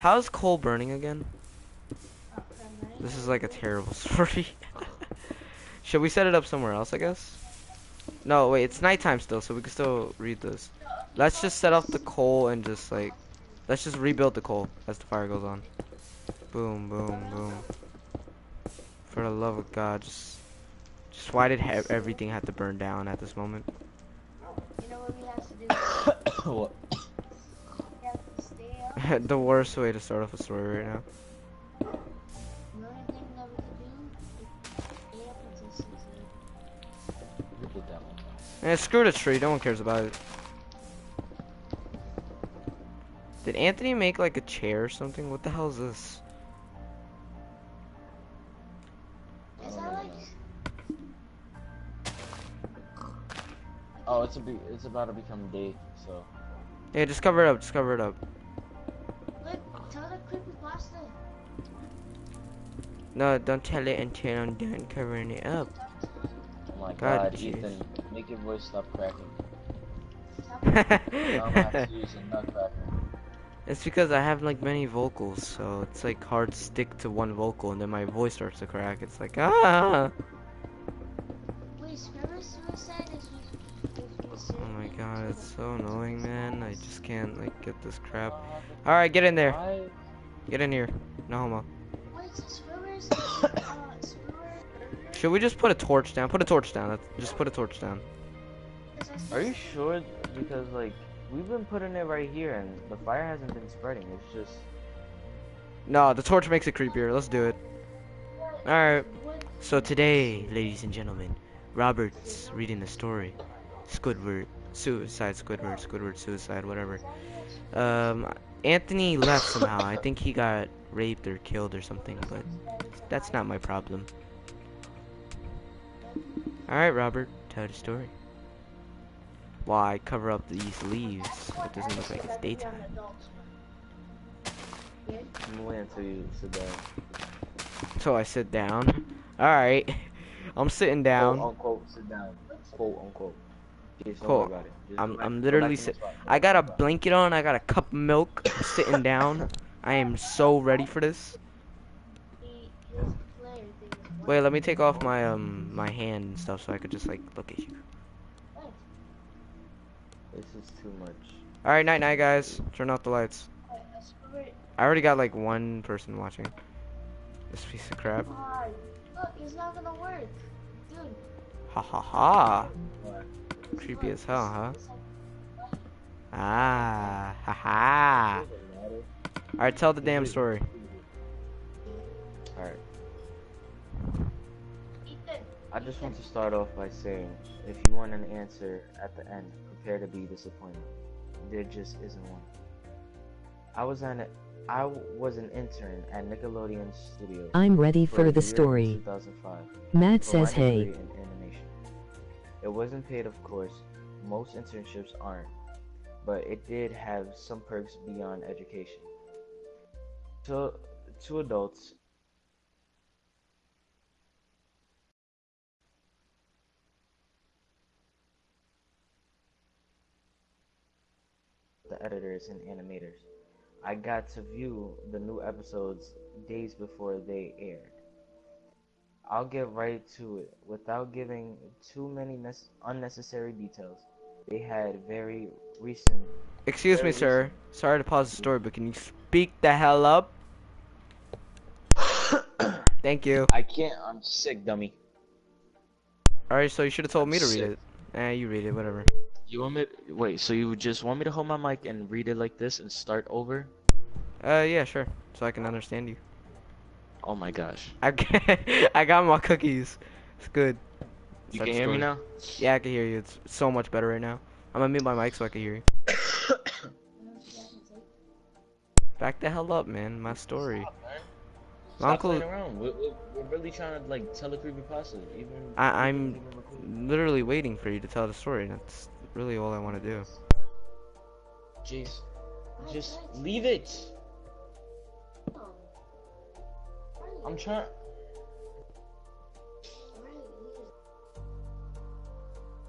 How's coal burning again? This is like a terrible story. Should we set it up somewhere else, I guess? No, wait, it's nighttime still, so we can still read this. Let's just set up the coal and just like, let's just rebuild the coal as the fire goes on. Boom, boom, boom. For the love of God, just why did everything have to burn down at this moment? You know what we have to do? What? We have to stay up. The worst way to start off a story right now. The only thing that we can do is stay up until 6 a.m. You did that one. And screw the tree, no one cares about it. Did Anthony make like a chair or something? What the hell is this? Is that like... Oh, it's about to become day, so. Yeah, just cover it up, just cover it up. Look, tell the creepypasta. No, don't tell it until I'm done covering it up. Oh my God, God, jeez. Ethan, make your voice stop cracking. Stop. Now I'm not using not cracking. It's because I have like many vocals, so it's like hard to stick to one vocal and then my voice starts to crack. It's like, ah! Wait, Scrubber Suicide is Oh my God, it's so annoying, man. I just can't like get this crap. Alright, get in there. Why? Get in here. No homo. Wait, Scrubber's... Scrubber... Should we just put a torch down? Put a torch down. Just put a torch down. Are you sure? Because like we've been putting it right here, and the fire hasn't been spreading. It's just. No, the torch makes it creepier. Let's do it. Alright. So today, ladies and gentlemen, Robert's reading the story. Squidward. Suicide, Squidward, suicide, whatever. Anthony left somehow. I think he got raped or killed or something, but that's not my problem. Alright, Robert, tell the story. While I cover up these leaves, so it doesn't look like it's daytime. I'm gonna wait until you sit down. So I sit down. Alright. I'm sitting down. Quote unquote, sit down. Quote unquote. Just don't Cool. worry about it. Just I'm go back literally in the sitting. spot. I got a blanket on, I got a cup of milk, I'm sitting down. I am so ready for this. Wait, let me take off my my hand and stuff so I could just like look at you. This is too much. Alright, night night guys. Turn off the lights. I already got like one person watching. This piece of crap. Look, it's not gonna work. Dude. Ha ha ha. What? Creepy as hell, huh? Ah, ha ha. Alright, tell the damn story. Alright. Ethan. I just want to start off by saying, if you want an answer at the end, prepare to be disappointed. There just isn't one. I was an intern at Nickelodeon Studios. I'm ready for the the year story. 2005. Matt for my says hey. degree in animation. It wasn't paid, of course. Most internships aren't, but it did have some perks beyond education. To adults, the editors and animators, I got to view the new episodes days before they aired. I'll get right to it without giving too many unnecessary details. They had very recent. Excuse me, sir. Sorry to pause the story, but can you speak the hell up? Thank you. I can't. I'm sick, dummy. Alright, so you should have told I'm me to read sick. it. Eh, you read it, whatever. You want me? Wait. So you just want me to hold my mic and read it like this and start over? Yeah, sure. So I can understand you. Oh my gosh. I got my cookies. It's good. You Start can the hear me story. now? Yeah, I can hear you. It's so much better right now. I'm gonna mute my mic so I can hear you. Back the hell up, man. My story. My Stop uncle. playing around. We're really trying to like tell a creepypasta. I'm literally waiting for you to tell the story. That's really all I want to do. Jeez. Just leave it. I'm trying.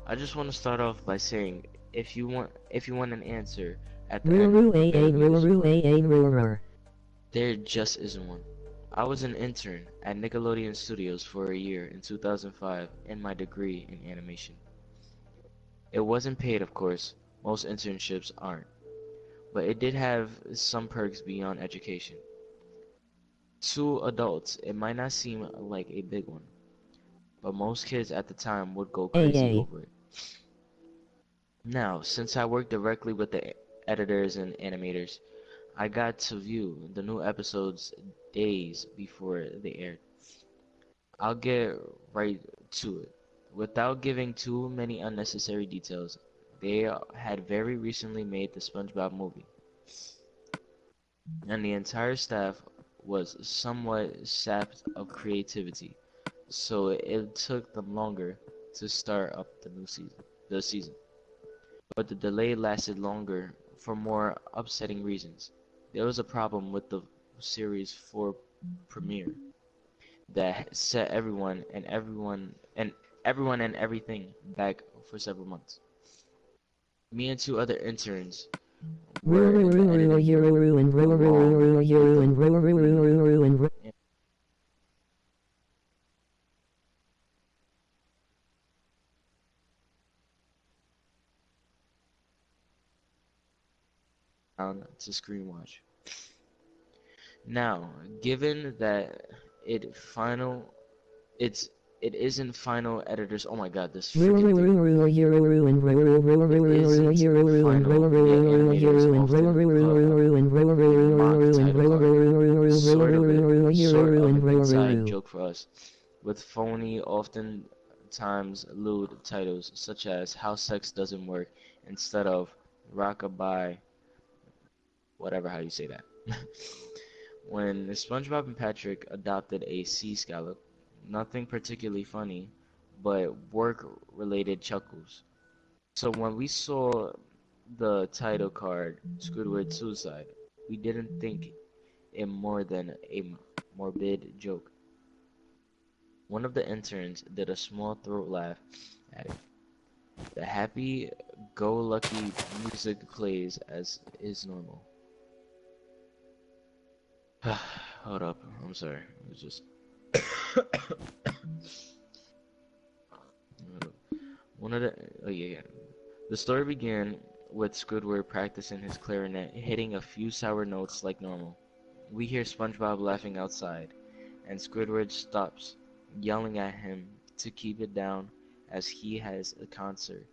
I just want to start off by saying, if you want an answer at the end, Roo-roo-a-a-roo-roo-a-a-roo-roo. There just isn't one. I was an intern at Nickelodeon Studios for a year in 2005 in my degree in animation. It wasn't paid, of course. Most internships aren't. But it did have some perks beyond education. To adults, it might not seem like a big one, but most kids at the time would go crazy AA. over it. Now, since I work directly with the editors and animators, I got to view the new episodes days before they aired. I'll get right to it. Without giving too many unnecessary details, they had very recently made the SpongeBob movie, and the entire staff was somewhat sapped of creativity, so it took them longer to start up the season. But the delay lasted longer for more upsetting reasons. There was a problem with the series 4 premiere that set everyone and everything back for several months. Me and two other interns were in the editing room along with the lead down to screen watch. Now, given that it final it's it isn't final editors. Oh my god, this freaking thing. It isn't final, yet animators often put a mock title card. Sort of an inside joke for us, with phony, oftentimes lewd titles such as How Sex Doesn't Work instead of Rockabye, whatever how you say that. When SpongeBob and Patrick adopted a sea scallop, nothing particularly funny, but work-related chuckles. So when we saw the title card, Squidward Suicide, we didn't think it more than a morbid joke. One of the interns did a small throat laugh at it. The happy-go-lucky music plays as is normal. Hold up, I'm sorry. It was just one of the oh yeah. The story began with Squidward practicing his clarinet, hitting a few sour notes like normal. We hear SpongeBob laughing outside, and Squidward stops, yelling at him to keep it down as he has a concert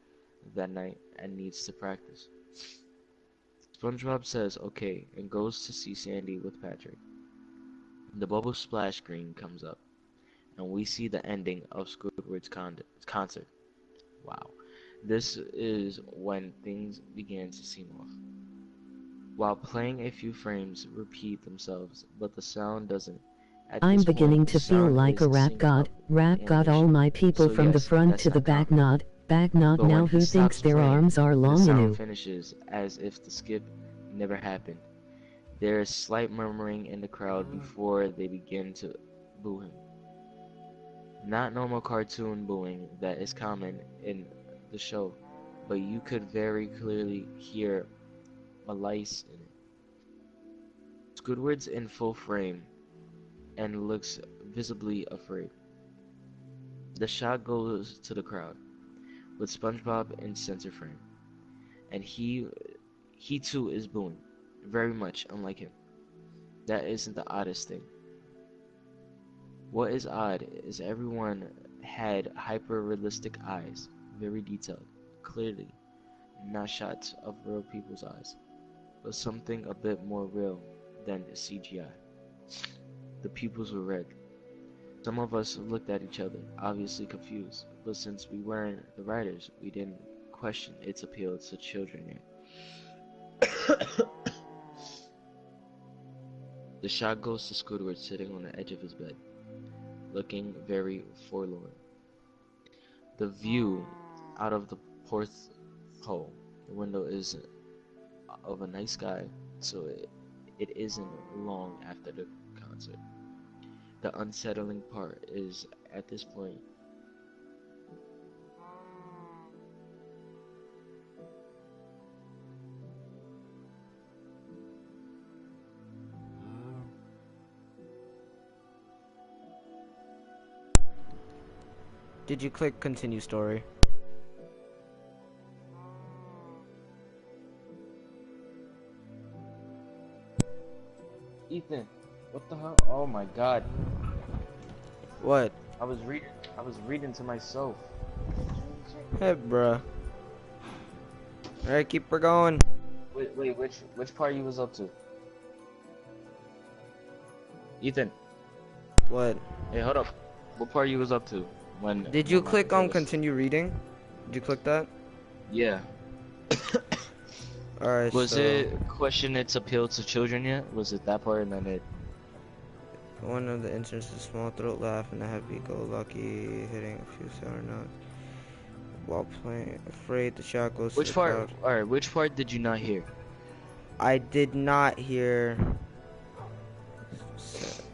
that night and needs to practice. SpongeBob says okay and goes to see Sandy with Patrick. The bubble splash screen comes up, and we see the ending of Squidward's concert. Wow. This is when things began to seem off. While playing, a few frames repeat themselves, but the sound doesn't. At I'm this point, beginning the to feel sound like is a rap synced god. up with Rap the god, all animation. my people So from the yes, front that's to the not back common. nod. Back nod But when now he who thinks stops their playing, arms are the long sound enough. finishes as if the skip never happened. There is slight murmuring in the crowd before they begin to boo him. Not normal cartoon booing that is common in the show, but you could very clearly hear malice in it. Squidward's in full frame and looks visibly afraid. The shot goes to the crowd, with SpongeBob in center frame, and he too is booing, very much unlike him. That isn't the oddest thing. What is odd is everyone had hyper-realistic eyes, very detailed, clearly not shots of real people's eyes, but something a bit more real than CGI. The pupils were red. Some of us looked at each other, obviously confused, but since we weren't the writers, we didn't question its appeal to children yet. The shot goes to Squidward sitting on the edge of his bed, looking very forlorn. The view out of the porthole, the window is of a night sky, so it isn't long after the concert. The unsettling part is, at this point, Did you click continue story? Ethan, what the hell? Oh my god. What? I was reading. I was reading to myself. Hey, bruh. Alright, keep her going. Wait, which part you was up to? Ethan, What? hey, hold up. What part you was up to Did you when my click on playlist? continue reading? Did you click that? Yeah. Alright, Was so it question its appeal to children yet? Was it that part and then it? one of the instances, small throat laugh and a happy-go-lucky hitting a few sour notes while playing. Afraid the shot goes to Which the part? crowd. All right. Which part did you not hear? I did not hear.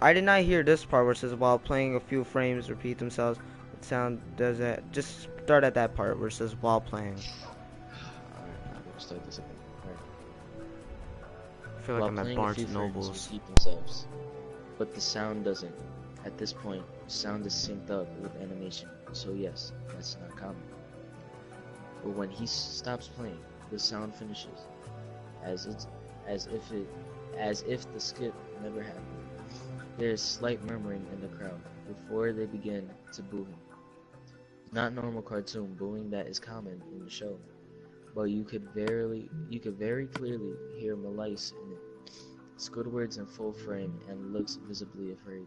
I did not hear this part where it says while playing a few frames repeat themselves. The sound does that. Just start at that part where it says while playing. All right, I'm gonna start this again. All right. I feel like While I'm at playing a Barnes few and frames Nobles. repeat themselves, but the sound doesn't. At this point, sound is synced up with animation, so yes, that's not common. But when he stops playing, the sound finishes, as it's as if it as if the skip never happened. There is slight murmuring in the crowd before they begin to boo him. Not normal cartoon booing that is common in the show, but you could very clearly hear Malice in it. Squidwards in full frame and looks visibly afraid.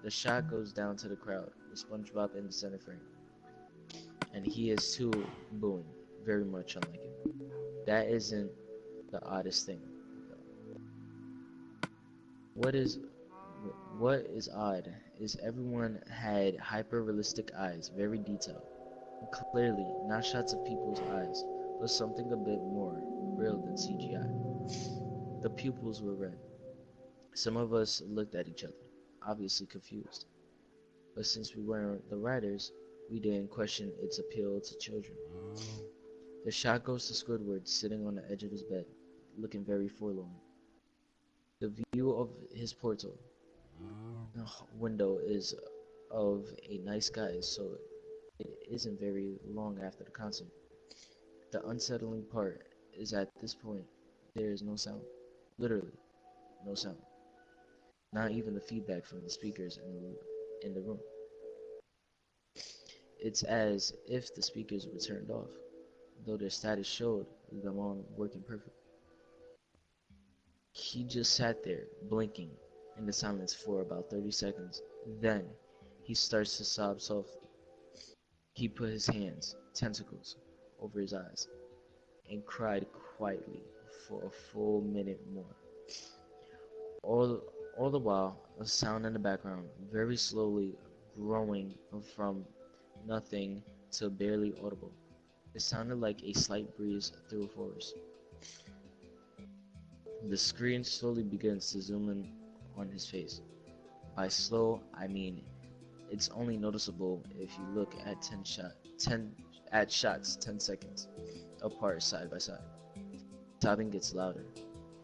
The shot goes down to the crowd, with SpongeBob in the center frame, and he is too booing, very much unlike him. That isn't the oddest thing, though. What is what is odd is everyone had hyper-realistic eyes, very detailed. Clearly, not shots of people's eyes, but something a bit more real than CGI. The pupils were red. Some of us looked at each other, obviously confused. But since we weren't the writers, we didn't question its appeal to children. The shot goes to Squidward sitting on the edge of his bed, looking very forlorn. The view of his portal window is of a night sky, so it isn't very long after the concert. The unsettling part is at this point, there is no sound. Literally, no sound. Not even the feedback from the speakers in the room. It's as if the speakers were turned off, though their status showed them on working perfectly. He just sat there, blinking in the silence for about 30 seconds. Then, he starts to sob softly. He put his hands, tentacles, over his eyes and cried quietly for a full minute more. All, all the while, a sound in the background, very slowly growing from nothing to barely audible. It sounded like a slight breeze through a forest. The screen slowly begins to zoom in on his face. By slow, I mean it's only noticeable if you look at 10 shots 10 seconds apart side by side. Sobbing gets louder,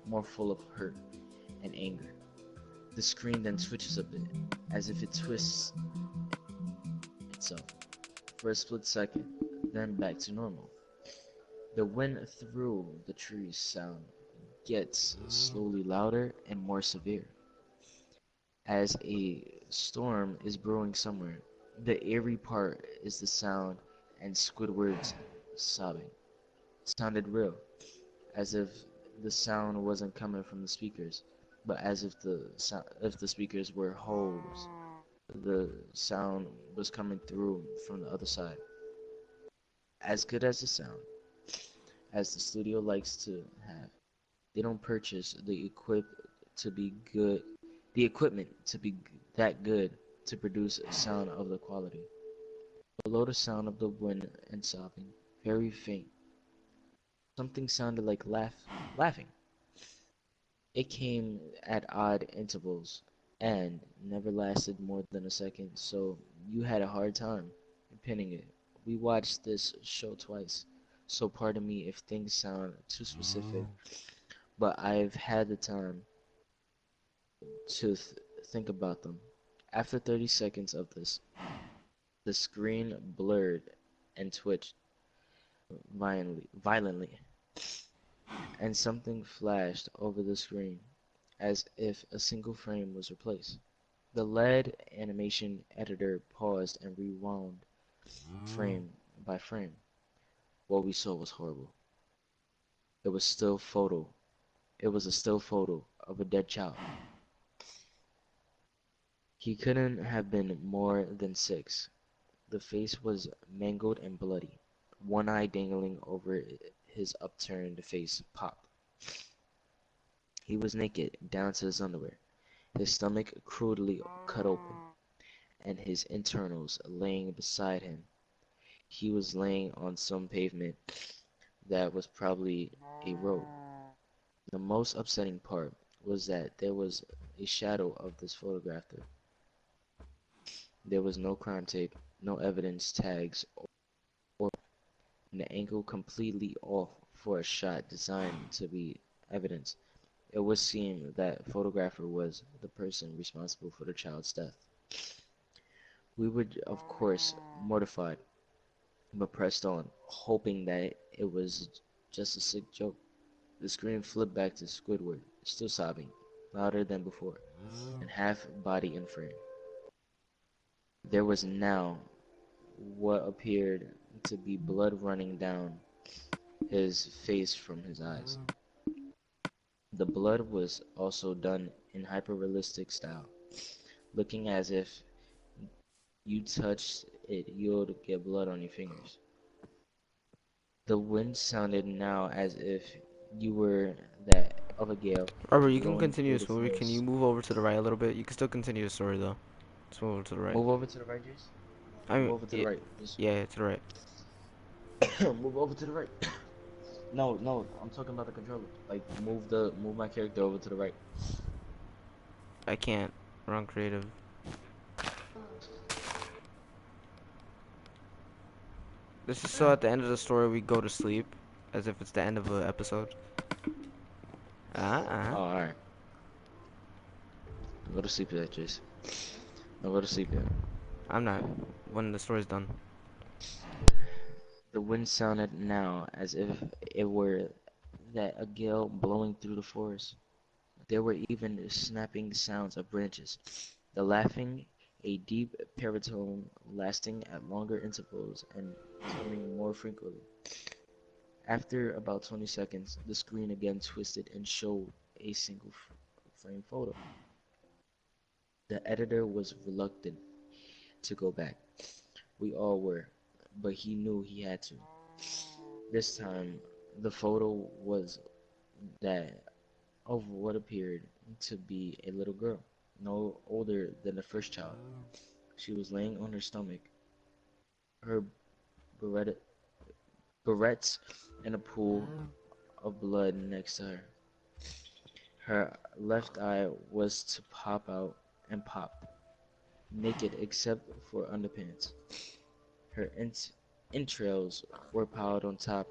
more full of hurt and anger. The screen then twitches a bit, as if it twists itself for a split second, then back to normal. The wind through the trees sound gets slowly louder and more severe, as a storm is brewing somewhere. The eerie part is the sound and Squidward's sobbing. It sounded real, as if the sound wasn't coming from the speakers, but as if if the speakers were holes. The sound was coming through from the other side. As good as the sound, as the studio likes to have, they don't purchase to be good, the equipment to be that good to produce a sound of the quality. Below the sound of the wind and sobbing, very faint, something sounded like laughing. It came at odd intervals and never lasted more than a second, so you had a hard time pinning it. We watched this show twice, so pardon me if things sound too specific, but I've had the time to think about them. After 30 seconds of this, The screen blurred and twitched violently, and something flashed over the screen as if a single frame was replaced. The LED animation editor paused and rewound frame by frame. What we saw was horrible. It was still photo. It was a still photo of a dead child. He couldn't have been more than 6. The face was mangled and bloody. One eye dangling over his upturned face popped. He was naked down to his underwear, his stomach crudely cut open, and his internals laying beside him. He was laying on some pavement that was probably a road. The most upsetting part was that there was a shadow of this photographer. There was no crime tape, no evidence tags, or an angle completely off for a shot designed to be evidence. It would seem that photographer was the person responsible for the child's death. We were, of course, mortified, but pressed on, hoping that it was just a sick joke. The screen flipped back to Squidward, still sobbing, louder than before, and half body in frame. There was now what appeared to be blood running down his face from his eyes. The blood was also done in hyper-realistic style, looking as if you touched it you'd get blood on your fingers. The wind sounded now as if you were that of a gale Robert, you can blowing continue through this the movie. Can you forest. move over to the right a little bit? You can still continue the story though. Just move over to the right. Move over to the right, Jace. I Move mean, over to the yeah, right. Just yeah, to the right. move over to the right. No, no, I'm talking about the controller. Like move my character over to the right. I can't. Wrong creative. This is so at the end of the story we go to sleep, as if it's the end of an episode. Oh, alright. Go to sleep yet, Jace. No, go to sleep yet. I'm not. When the story's done. The wind sounded now as if it were that a gale blowing through the forest. There were even snapping sounds of branches. The laughing, a deep baritone lasting at longer intervals and coming more frequently. After about 20 seconds, the screen again twisted and showed a single frame photo. The editor was reluctant to go back. We all were, but he knew he had to. This time, the photo was that of what appeared to be a little girl, no older than the first child. She was laying on her stomach, her barrette, barrettes in a pool of blood next to her. Her left eye was to pop out and popped, naked except for underpants. Her entrails were piled on top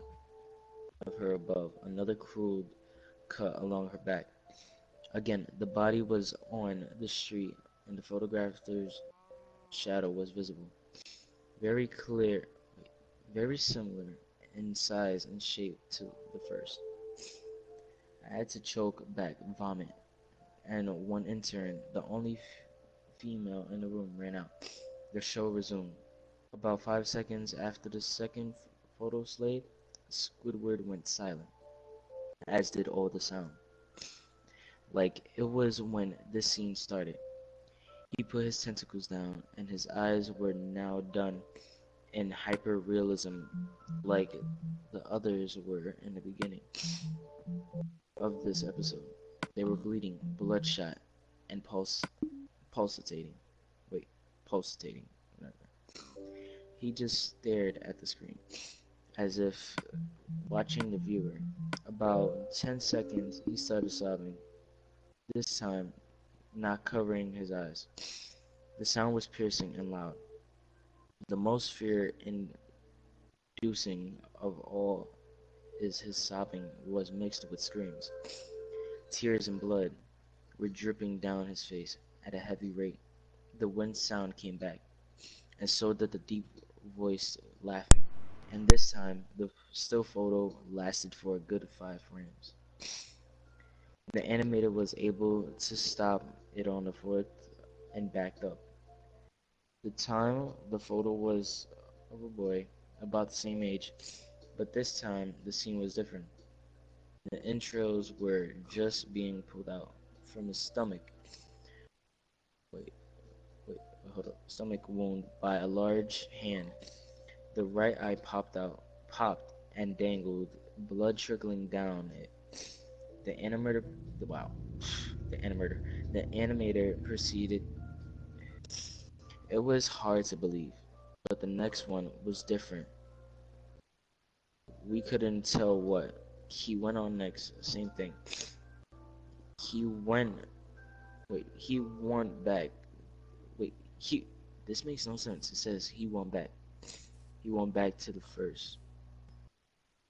of her above, another crude cut along her back. Again, the body was on the street and the photographer's shadow was visible. Very clear, very similar in size and shape to the first. I had to choke back vomit, and one intern, the only female in the room, ran out. The show resumed. About 5 seconds after the second photo slate, Squidward went silent, as did all the sound. Like it was when this scene started. He put his tentacles down, and his eyes were now done in hyper-realism like the others were in the beginning of this episode. They were bleeding, bloodshot, and pulsating. Wait, pulsating. Whatever. He just stared at the screen, as if watching the viewer. About 10 seconds, he started sobbing, this time not covering his eyes. The sound was piercing and loud. The most fear-inducing of all is his sobbing was mixed with screams. Tears and blood were dripping down his face at a heavy rate. The wind sound came back. and so did the deep voice laughing. And this time, the still photo lasted for a good 5 frames. The animator was able to stop it on the fourth and backed up. The time the photo was of a boy about the same age, but this time the scene was different. The entrails were just being pulled out from his stomach. Wait, wait, hold up. Stomach wound by a large hand. The right eye popped and dangled, blood trickling down it. The animator, wow, the animator, the animator proceeded. It was hard to believe, but the next one was different. We couldn't tell what. He went on next, same thing. He went, he went back. Wait, he, this makes no sense. It says he went back. He went back to the first.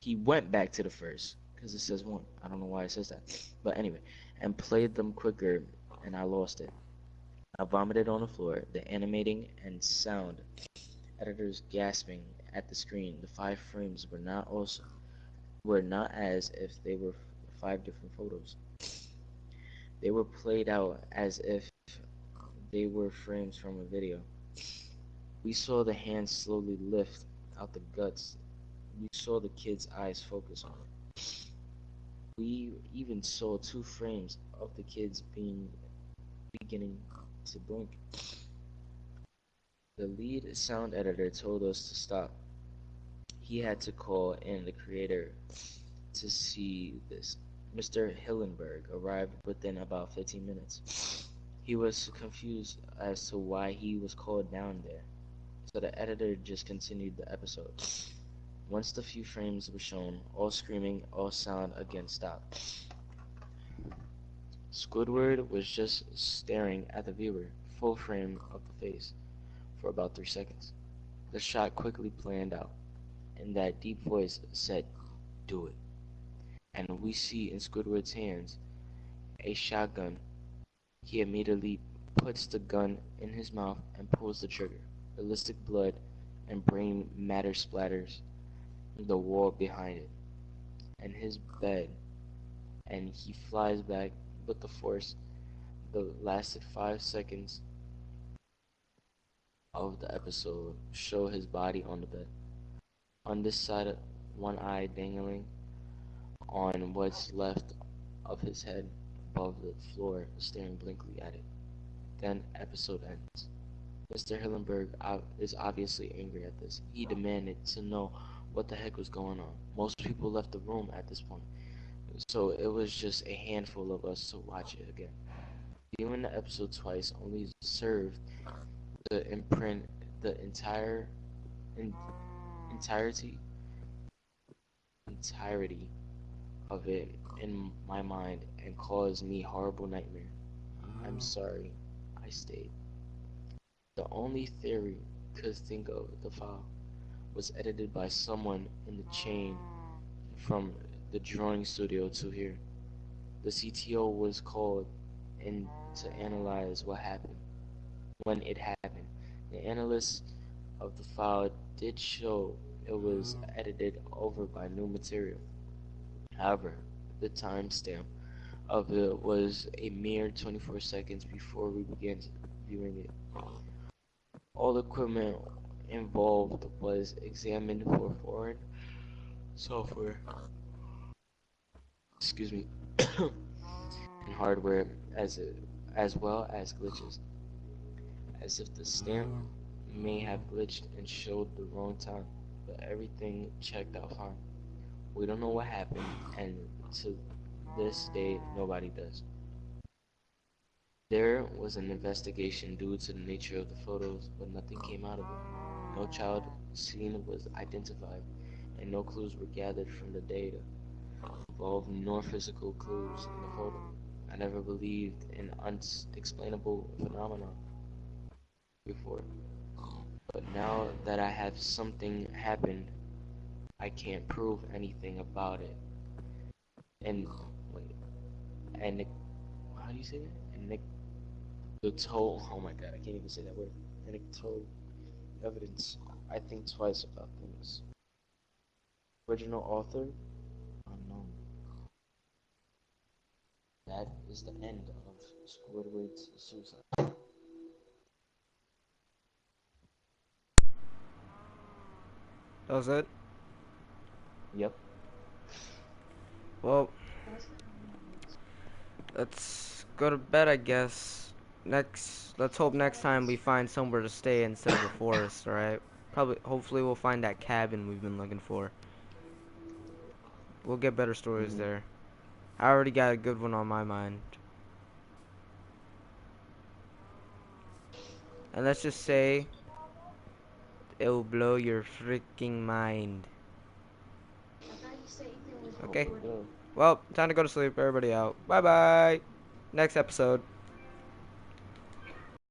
He went back to the first, because it says one. I don't know why it says that. But anyway, and played them quicker, and I lost it. I vomited on the floor, the animating and sound editors gasping at the screen. The 5 frames were not as if they were 5 different photos. They were played out as if they were frames from a video. We saw the hand slowly lift out the guts. We saw the kid's eyes focus on it. We even saw 2 frames of the kids beginning to blink. The lead sound editor told us to stop. He had to call in the creator to see this. Mr. Hillenberg arrived within about 15 minutes. He was confused as to why he was called down there, so the editor just continued the episode. Once the few frames were shown, all screaming, all sound again stopped. Squidward was just staring at the viewer, full frame of the face, for about 3 seconds. The shot quickly planned out, and that deep voice said, "Do it." And we see in Squidward's hands a shotgun. He immediately puts the gun in his mouth and pulls the trigger. Ballistic blood and brain matter splatters the wall behind it and his bed, and he flies back with the force. The lasted 5 seconds of the episode show his body on the bed. On this side, one eye dangling on what's left of his head above the floor, staring blankly at it. Then episode ends. Mr. Hillenberg is obviously angry at this. He demanded to know what the heck was going on. Most people left the room at this point, so it was just a handful of us to watch it again. Viewing the episode twice only served to imprint the in, entirety entirety of it in my mind and caused me horrible nightmare. I'm sorry I stayed. The only theory could think of the file was edited by someone in the chain from the drawing studio to here. The CTO was called in to analyze what happened when it happened. The analyst of the file did show it was edited over by new material. However, the timestamp of it was a mere 24 seconds before we began viewing it. All equipment involved was examined for foreign software, excuse me, and hardware as well as glitches, as if the stamp may have glitched and showed the wrong time, but everything checked out fine. We don't know what happened, and to this day, nobody does. There was an investigation due to the nature of the photos, but nothing came out of it. No child seen was identified, and no clues were gathered from the data involved, nor physical clues in the photo. I never believed in unexplainable phenomena before, but now that I have something happened, I can't prove anything about it. And wait, and how do you say that? And the toe. Oh my god, I can't even say that word. Anecdote. evidence. I think twice about things. Original author unknown. That is the end of Squidward's suicide. That was it. Yep. Well, That's kind of let's go to bed, I guess. Let's hope next time we find somewhere to stay instead of the forest, alright? Hopefully we'll find that cabin we've been looking for. We'll get better stories Mm-hmm. there. I already got a good one on my mind. And let's just say, it'll blow your freaking mind. I thought you said Ethan was Okay? recording. Well, time to go to sleep. Everybody out. Bye-bye. Next episode.